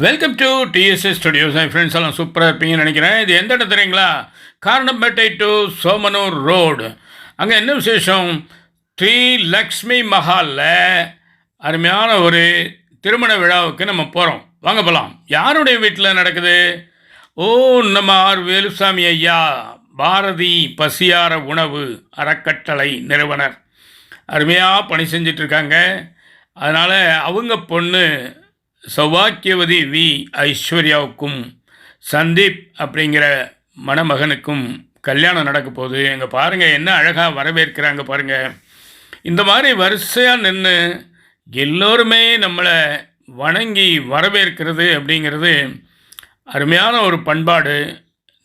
Welcome to TDS studios. N friends எல்லாம் சூப்பராக இருப்பீங்கன்னு நினைக்கிறேன். இது எந்த இடம் தெரியுங்களா? Karanampettai to Somanur road. அங்கே என்ன விசேஷம்? ஸ்ரீ லக்ஷ்மி மஹாலில் அருமையான ஒரு திருமண விழாவுக்கு நம்ம போகிறோம். வாங்க போகலாம். யாருடைய வீட்டில் நடக்குது? ஓ, நம்ம ஆர் வேலுசாமி ஐயா, பாரதி பசியார உணவு அறக்கட்டளை நிறுவனர் அருமையாக பணி செஞ்சிட்ருக்காங்க. அதனால் அவங்க பொண்ணு சௌபாக்கியவதி வி ஐஸ்வர்யாவுக்கும் சந்தீப் அப்படிங்கிற மணமகனுக்கும் கல்யாணம் நடக்க போகுது. எங்கே பாருங்கள், என்ன அழகாக வரவேற்கிறாங்க பாருங்கள். இந்த மாதிரி வரிசையாக நின்று எல்லோருமே நம்மளை வணங்கி வரவேற்கிறது அப்படிங்கிறது அருமையான ஒரு பண்பாடு.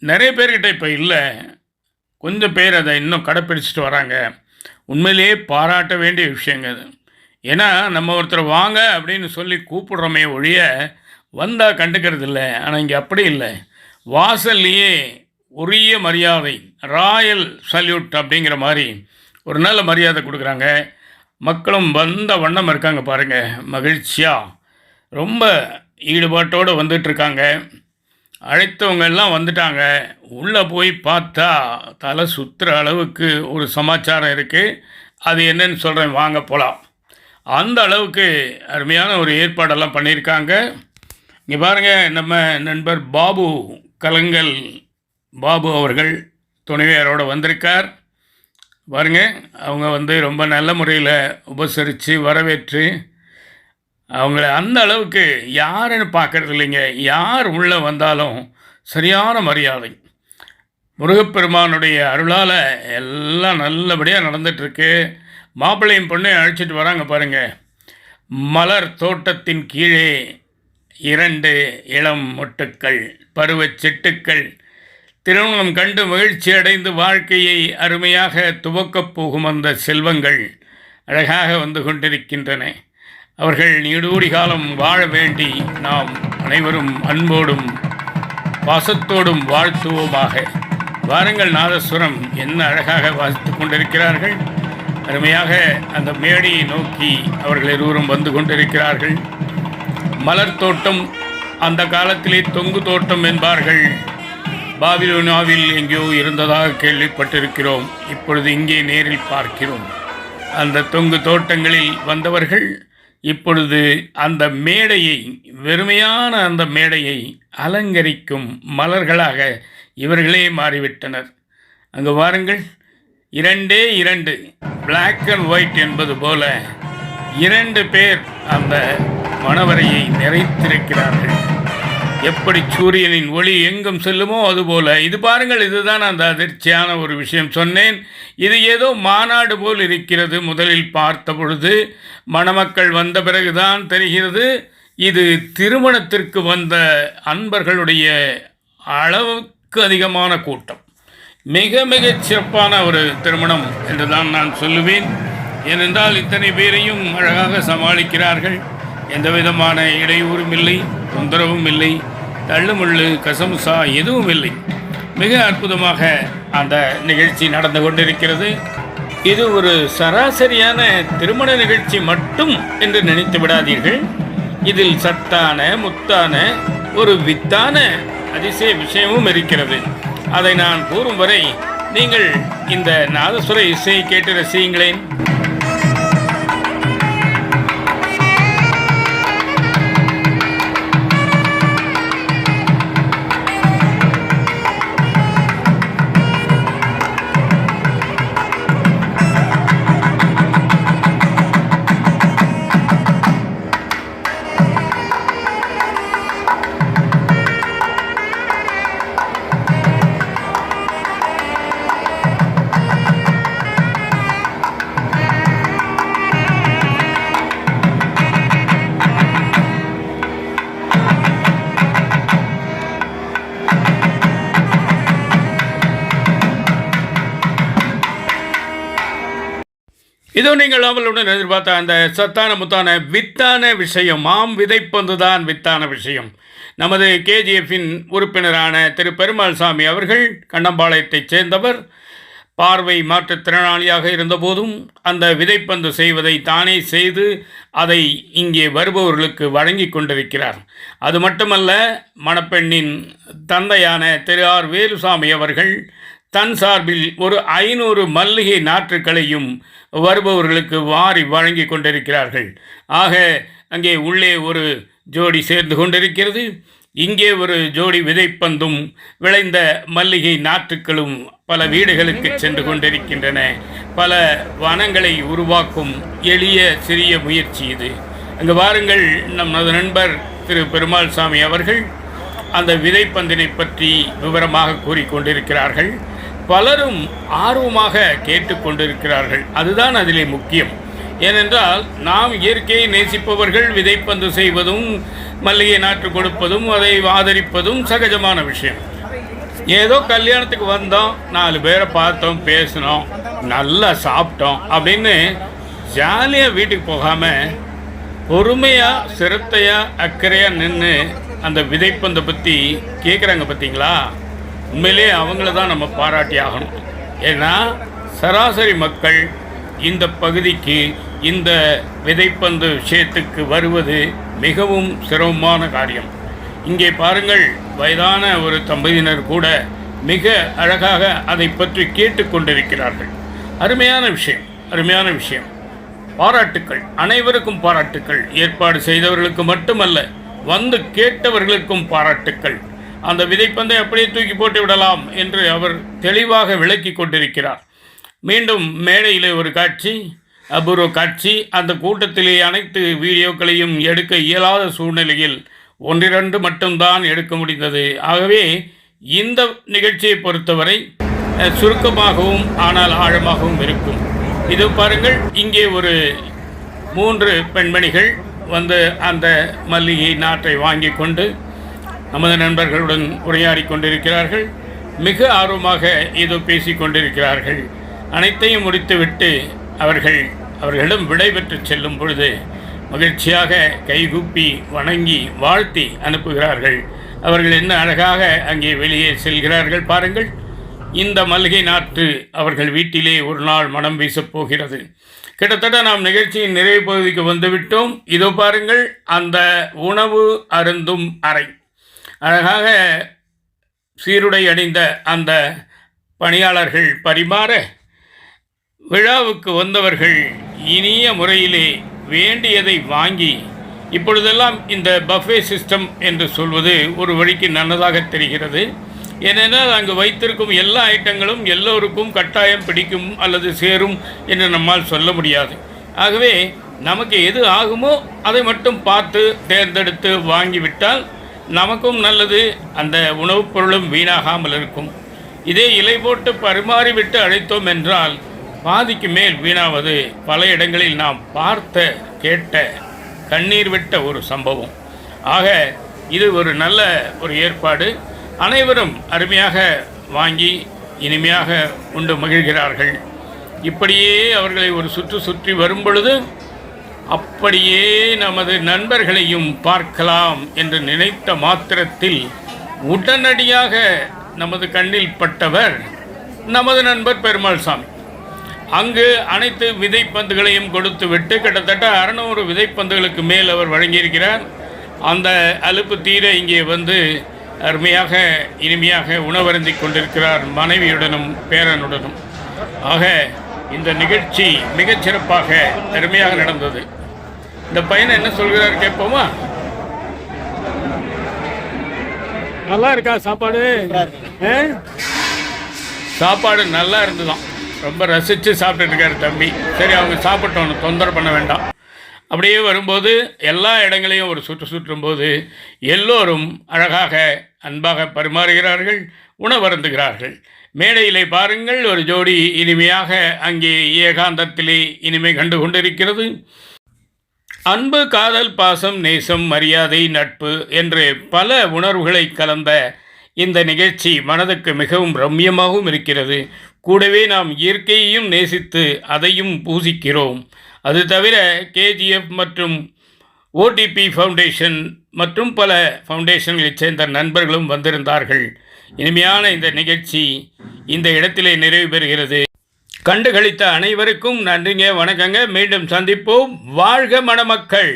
நிறைய பேர்கிட்ட இப்போ இல்லை, கொஞ்சம் பேர் அதை இன்னும் கடைப்பிடிச்சிட்டு வராங்க. உண்மையிலேயே பாராட்ட வேண்டிய விஷயங்க அது. ஏன்னா நம்ம ஒருத்தர் வாங்க அப்படின்னு சொல்லி கூப்பிடுறோமே ஒழிய வந்தால் கண்டுக்கிறது இல்லை. ஆனால் இங்கே அப்படி இல்லை. வாசல்லையே உரிய மரியாதை, ராயல் சல்யூட் அப்படிங்கிற மாதிரி ஒரு நல்ல மரியாதை கொடுக்குறாங்க. மக்களும் வந்த வண்ணம் இருக்காங்க பாருங்கள். மகிழ்ச்சியாக ரொம்ப ஈடுபாட்டோடு வந்துட்டுருக்காங்க. அழைத்தவங்க எல்லாம் வந்துட்டாங்க. உள்ளே போய் பார்த்தா தலை சுற்றுற அளவுக்கு ஒரு சமாச்சாரம் இருக்குது. அது என்னன்னு சொல்கிறேன், வாங்க போகலாம். அந்த அளவுக்கு அருமையான ஒரு ஏற்பாடெல்லாம் பண்ணியிருக்காங்க. இங்கே பாருங்கள், நம்ம நண்பர் பாபு கலங்கல் பாபு அவர்கள் துணைவியாரோடு வந்திருக்கார் பாருங்கள். அவங்க ரொம்ப நல்ல முறையில் உபசரித்து வரவேற்று அவங்கள அந்த அளவுக்கு யாருன்னு பார்க்குறது இல்லைங்க. யார் உள்ளே வந்தாலும் சரியான மரியாதை. முருகப்பெருமானுடைய அருளால் எல்லாம் நல்லபடியாக நடந்துகிட்ருக்கு. மாப்பிள்ளையும் பொண்ணையும் அழைச்சிட்டு வராங்க பாருங்கள். மலர் தோட்டத்தின் கீழே 2 இளம் மொட்டுக்கள், பருவச் செட்டுக்கள் திருமணம் கண்டு மகிழ்ச்சி அடைந்து வாழ்க்கையை அருமையாக துவக்கப் போகும் அந்த செல்வங்கள் அழகாக வந்து கொண்டிருக்கின்றன. அவர்கள் நீடூடி காலம் வாழ வேண்டி நாம் அனைவரும் அன்போடும் பாசத்தோடும் வாழ்த்துவோமாக. வாருங்கள், நாதஸ்வரம் என்ன அழகாக வாசித்து கொண்டிருக்கிறார்கள். அருமையாக அந்த மேடையை நோக்கி அவர்கள் இருவரும் வந்து கொண்டிருக்கிறார்கள். மலர் தோட்டம் அந்த காலத்திலே தொங்கு தோட்டம் என்பார்கள். பாபிலோனாவில் எங்கேயோ இருந்ததாக கேள்விப்பட்டிருக்கிறோம். இப்பொழுது இங்கே நேரில் பார்க்கிறோம். அந்த தொங்கு தோட்டங்களில் வந்தவர்கள் இப்பொழுது அந்த மேடையை, வெறுமையான அந்த மேடையை அலங்கரிக்கும் மலர்களாக இவர்களே மாறிவிட்டனர். அங்கு வாருங்கள், 2 பிளாக் அண்ட் ஒயிட் என்பது போல 2 பேர் அந்த மணவரையை நிறைத்திருக்கிறார்கள். எப்படி சூரியனின் ஒளி எங்கும் செல்லுமோ அதுபோல இது பாருங்கள். இதுதான் அந்த அதிர்ச்சியான ஒரு விஷயம் சொன்னேன். இது ஏதோ மாநாடு போல் இருக்கிறது. முதலில் பார்த்த பொழுது மணமக்கள் வந்த பிறகுதான் தெரிகிறது இது திருமணத்திற்கு வந்த அன்பர்களுடைய அளவுக்கு அதிகமான கூட்டம். மிக மிகச் சிறப்பான ஒரு திருமணம் என்று தான் நான் சொல்லுவேன். ஏனென்றால் இத்தனை பேரையும் அழகாக சமாளிக்கிறார்கள். எந்த விதமான இடையூறும் இல்லை, தொந்தரவும் இல்லை, தள்ளுமுள்ளு கசமுசா எதுவும் இல்லை. மிக அற்புதமாக அந்த நிகழ்ச்சி நடந்து கொண்டிருக்கிறது. இது ஒரு சராசரியான திருமண நிகழ்ச்சி மட்டும் என்று நினைத்து விடாதீர்கள். இதில் சத்தான முத்தான ஒரு வித்தான அதிசய விஷயமும் இருக்கிறது. அதை நான் கூறும் வரை நீங்கள் இந்த நாதஸ்வர இசையை கேட்டு ரசியுங்களேன். இதோ நீங்கள் அவளுடன் எதிர்பார்த்த அந்த சத்தான முத்தான வித்தான விஷயம். மாம் விதைப்பந்து தான் வித்தான விஷயம். நமது கேஜிஎஃப்பின் உறுப்பினரான திரு பெருமாள் சாமி அவர்கள் கண்ணம்பாளையத்தைச் சேர்ந்தவர். பார்வை மாற்றுத்திறனாளியாக இருந்தபோதும் அந்த விதைப்பந்து செய்வதை தானே செய்து அதை இங்கே வருபவர்களுக்கு வழங்கி கொண்டிருக்கிறார். அது மட்டுமல்ல, மணப்பெண்ணின் தந்தையான திரு ஆர் வேலுசாமி அவர்கள் தன் சார்பில் ஒரு 500 மல்லிகை நாற்றுக்களையும் வருபவர்களுக்கு வாரி வழங்கி கொண்டிருக்கிறார்கள். ஆக அங்கே உள்ளே ஒரு ஜோடி சேர்ந்து கொண்டிருக்கிறது, இங்கே ஒரு ஜோடி விதைப்பந்தும் விளைந்த மல்லிகை நாற்றுக்களும் பல வீடுகளுக்கு சென்று கொண்டிருக்கின்றன. பல வனங்களை உருவாக்கும் எளிய சிறிய முயற்சி இது. அங்கு வாருங்கள், நமது நண்பர் திரு பெருமாள் சாமி அவர்கள் அந்த விதைப்பந்தினை பற்றி விவரமாக கூறிக்கொண்டிருக்கிறார்கள். பலரும் ஆர்வமாக கேட்டுக்கொண்டிருக்கிறார்கள். அதுதான் அதிலே முக்கியம். ஏனென்றால் நாம் இயற்கையை நேசிப்பவர்கள் விதைப்பந்து செய்வதும் மல்லிகை நாற்று கொடுப்பதும் அதை ஆதரிப்பதும் சகஜமான விஷயம். ஏதோ கல்யாணத்துக்கு வந்தோம், 4 பேரை பார்த்தோம், பேசினோம், நல்லா சாப்பிட்டோம் அப்படின்னு ஜாலியாக வீட்டுக்கு போகாமல் பொறுமையாக சிரத்தையாக அக்கறையாக நின்று அந்த விதைப்பந்தை பற்றி கேட்குறாங்க பார்த்தீங்களா? உண்மையிலே அவங்கள தான் நம்ம பாராட்டி ஆகணும். ஏன்னா சராசரி மக்கள் இந்த பகுதிக்கு இந்த விதைப்பந்து விஷயத்துக்கு வருவது மிகவும் சிரமமான காரியம். இங்கே பாருங்கள், வயதான ஒரு தம்பதியினர் கூட மிக அழகாக அதை பற்றி கேட்டுக்கொண்டிருக்கிறார்கள். அருமையான விஷயம், அருமையான விஷயம். பாராட்டுக்கள், அனைவருக்கும் பாராட்டுக்கள். ஏற்பாடு செய்தவர்களுக்கு மட்டுமல்ல, வந்து கேட்டவர்களுக்கும் பாராட்டுக்கள். அந்த விதைப்பந்தை அப்படியே தூக்கி போட்டு விடலாம் என்று அவர் தெளிவாக விளக்கி கொண்டிருக்கிறார். மீண்டும் மேடையில் ஒரு காட்சி, அபூர்வ காட்சி. அந்த கூட்டத்திலே அனைத்து வீடியோக்களையும் எடுக்க இயலாத சூழ்நிலையில் 1-2 மட்டும்தான் எடுக்க முடிந்தது. ஆகவே இந்த நிகழ்ச்சியை பொறுத்தவரை சுருக்கமாகவும் ஆனால் ஆழமாகவும் இருக்கும். இது பாருங்கள், இங்கே ஒரு 3 பெண்மணிகள் வந்து அந்த மல்லிகை நாற்றை வாங்கி கொண்டு நமது நண்பர்களுடன் உரையாடி கொண்டிருக்கிறார்கள். மிக ஆர்வமாக ஏதோ பேசி கொண்டிருக்கிறார்கள். அனைத்தையும் முடித்துவிட்டு அவர்களிடம் விடைபெற்று செல்லும் பொழுது மகிழ்ச்சியாக கைகூப்பி வணங்கி வாழ்த்தி அனுப்புகிறார்கள். அவர்கள் என்ன அழகாக அங்கே வெளியே செல்கிறார்கள் பாருங்கள். இந்த மல்லிகை நாற்று அவர்கள் வீட்டிலே ஒரு நாள் மனம் வீசப் போகிறது. கிட்டத்தட்ட நாம் நிகழ்ச்சியின் நிறைவு பகுதிக்கு வந்துவிட்டோம். இதோ பாருங்கள், அந்த உணவு அருந்தும் அறை. அழகாக சீருடை அணிந்த அந்த பணியாளர்கள் பரிமாற, விழாவுக்கு வந்தவர்கள் இனிய முறையிலே வேண்டியதை வாங்கி, இப்பொழுதெல்லாம் இந்த பஃபே சிஸ்டம் என்று சொல்வது ஒரு வழிக்கு நல்லதாக தெரிகிறது. ஏனென்றால் அங்கு வைத்திருக்கும் எல்லா ஐட்டங்களும் எல்லோருக்கும் கட்டாயம் பிடிக்கும் அல்லது சேரும் என்று நம்மால் சொல்ல முடியாது. ஆகவே நமக்கு எது ஆகுமோ அதை மட்டும் பார்த்து தேர்ந்தெடுத்து வாங்கிவிட்டால் நமக்கும் நல்லது, அந்த உணவுப் பொருளும் வீணாகாமல் இருக்கும். இதே இலை போட்டு பரிமாறிவிட்டு அழைத்தோம் என்றால் பாதிக்கு மேல் வீணாவது பல இடங்களில் நாம் பார்த்த கேட்ட கண்ணீர் விட்ட ஒரு சம்பவம். ஆக இது ஒரு நல்ல ஒரு ஏற்பாடு. அனைவரும் அருமையாக வாங்கி இனிமையாக உண்டு மகிழ்கிறார்கள். இப்படியே அவர்களை ஒரு சுற்றி வரும் பொழுது அப்படியே நமது நண்பர்களையும் பார்க்கலாம் என்று நினைத்த மாத்திரத்தில் உடனடியாக நமது கண்ணில் பட்டவர் நமது நண்பர் பெருமாள் சாமி. அங்கு அனைத்து விதைப்பந்துகளையும் கொடுத்து விட்டு கிட்டத்தட்ட 600 விதைப்பந்துகளுக்கு மேல் அவர் வழங்கியிருக்கிறார். அந்த அலுப்பு தீர இங்கே வந்து அருமையாக இனிமையாக உணவருந்தி கொண்டிருக்கிறார் மனைவியுடனும் பேரனுடனும். ஆக இந்த நிகழ்ச்சி மிகச்சிறப்பாக அருமையாக நடந்தது. இந்த பையனை என்ன சொல்கிறார் கேட்போமா? நல்லா இருக்கா சாப்பாடு? சாப்பாடு நல்லா இருந்துதான், ரொம்ப ரசித்து சாப்பிட்டுட்டு இருக்காரு தம்பி. சரி, அவங்க சாப்பிட்டோன்னு தொந்தரவு பண்ண வேண்டாம். அப்படியே வரும்போது எல்லா இடங்களையும் ஒரு சுற்றும்போது எல்லோரும் அழகாக அன்பாக பரிமாறுகிறார்கள், உணவருந்துகிறார்கள். மேடையிலே பாருங்கள், ஒரு ஜோடி இனிமையாக அங்கே ஏகாந்தத்திலே இனிமை கண்டு கொண்டிருக்கிறது. அன்பு, காதல், பாசம், நேசம், மரியாதை, நட்பு என்று பல உணர்வுகளை கலந்த இந்த நிகழ்ச்சி மனதுக்கு மிகவும் ரம்யமாகவும் இருக்கிறது. கூடவே நாம் இயற்கையையும் நேசித்து அதையும் பூசிக்கிறோம். அது தவிர கேஜிஎஃப் மற்றும் ஓடிபி ஃபவுண்டேஷன் மற்றும் பல ஃபவுண்டேஷன்களைச் சேர்ந்த நண்பர்களும் வந்திருந்தார்கள். இனிமையான இந்த நிகழ்ச்சி இந்த இடத்திலே நிறைவு பெறுகிறது. கண்டுகளித்த அனைவருக்கும் நன்றிங்க, வணக்கங்க. மீண்டும் சந்திப்போம். வாழ்க மணமக்கள்.